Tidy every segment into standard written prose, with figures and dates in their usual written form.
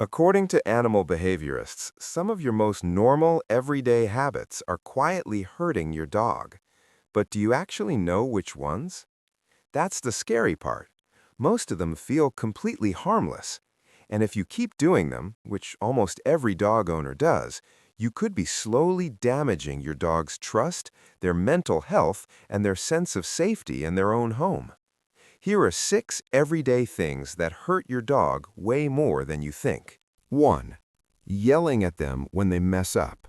According to animal behaviorists, some of your most normal, everyday habits are quietly hurting your dog. But do you actually know which ones? That's the scary part. Most of them feel completely harmless. And if you keep doing them, which almost every dog owner does, you could be slowly damaging your dog's trust, their mental health, and their sense of safety in their own home. Here are 6 everyday things that hurt your dog way more than you think. 1. Yelling at them when they mess up.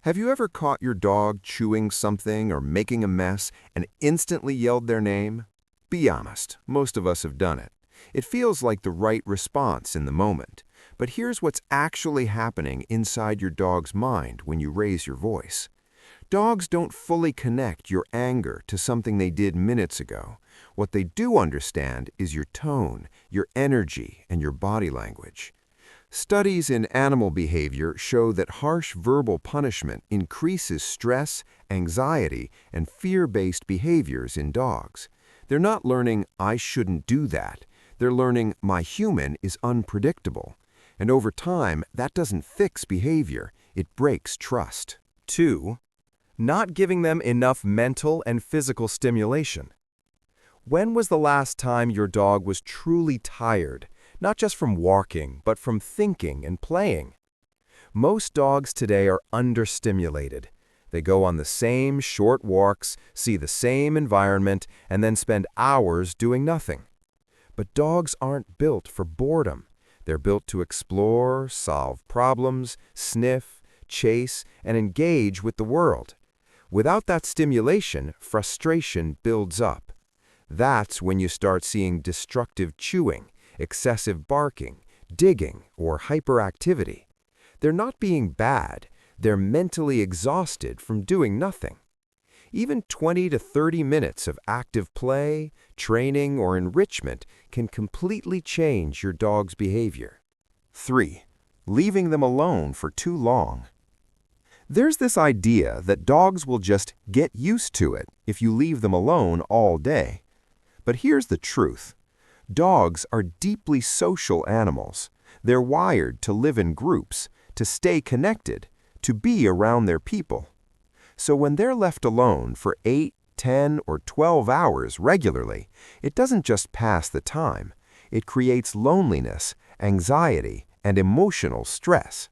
Have you ever caught your dog chewing something or making a mess and instantly yelled their name? Be honest, most of us have done it. It feels like the right response in the moment. But here's what's actually happening inside your dog's mind when you raise your voice. Dogs don't fully connect your anger to something they did minutes ago. What they do understand is your tone, your energy, and your body language. Studies in animal behavior show that harsh verbal punishment increases stress, anxiety, and fear-based behaviors in dogs. They're not learning, "I shouldn't do that." They're learning, "My human is unpredictable." And over time, that doesn't fix behavior, it breaks trust. 2. Not giving them enough mental and physical stimulation. When was the last time your dog was truly tired, not just from walking, but from thinking and playing? Most dogs today are understimulated. They go on the same short walks, see the same environment, and then spend hours doing nothing. But dogs aren't built for boredom. They're built to explore, solve problems, sniff, chase, and engage with the world. Without that stimulation, frustration builds up. That's when you start seeing destructive chewing, excessive barking, digging, or hyperactivity. They're not being bad, they're mentally exhausted from doing nothing. Even 20 to 30 minutes of active play, training, or enrichment can completely change your dog's behavior. 3. Leaving them alone for too long. There's this idea that dogs will just get used to it if you leave them alone all day. But here's the truth. Dogs are deeply social animals. They're wired to live in groups, to stay connected, to be around their people. So when they're left alone for 8, 10, or 12 hours regularly, it doesn't just pass the time. It creates loneliness, anxiety, and emotional stress.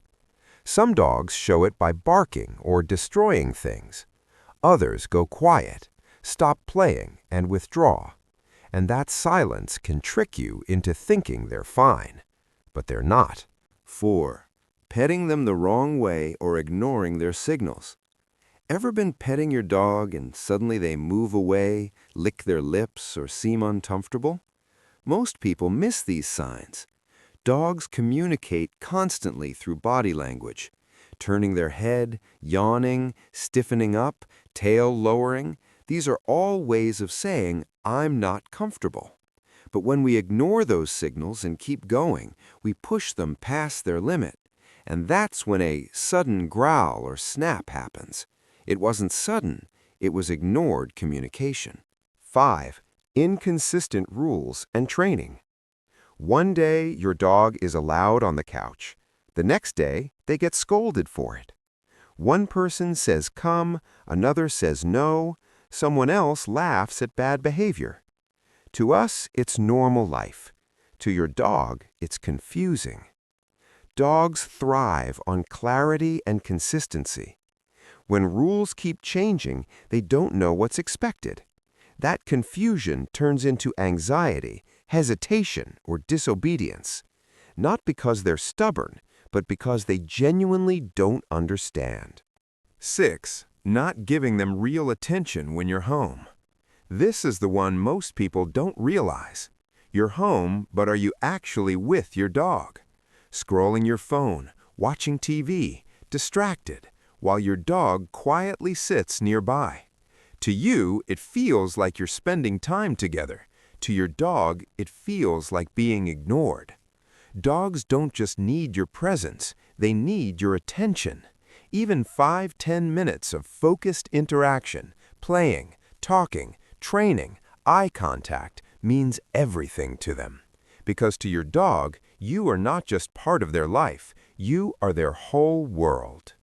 Some dogs show it by barking or destroying things. Others go quiet, stop playing, and withdraw. And that silence can trick you into thinking they're fine. But they're not. 4. Petting them the wrong way or ignoring their signals. Ever been petting your dog and suddenly they move away, lick their lips, or seem uncomfortable? Most people miss these signs. Dogs communicate constantly through body language, turning their head, yawning, stiffening up, tail lowering. These are all ways of saying, "I'm not comfortable." But when we ignore those signals and keep going, we push them past their limit. And that's when a sudden growl or snap happens. It wasn't sudden, it was ignored communication. 5. Inconsistent rules and training. One day, your dog is allowed on the couch. The next day, they get scolded for it. One person says come, another says no, someone else laughs at bad behavior. To us, it's normal life. To your dog, it's confusing. Dogs thrive on clarity and consistency. When rules keep changing, they don't know what's expected. That confusion turns into anxiety, hesitation, or disobedience. Not because they're stubborn, but because they genuinely don't understand. 6. Not giving them real attention when you're home. This is the one most people don't realize. You're home, but are you actually with your dog? Scrolling your phone, watching TV, distracted, while your dog quietly sits nearby. To you, it feels like you're spending time together. To your dog, it feels like being ignored. Dogs don't just need your presence, they need your attention. Even 5–10 minutes of focused interaction, playing, talking, training, eye contact means everything to them. Because to your dog, You are not just part of their life, you are their whole world.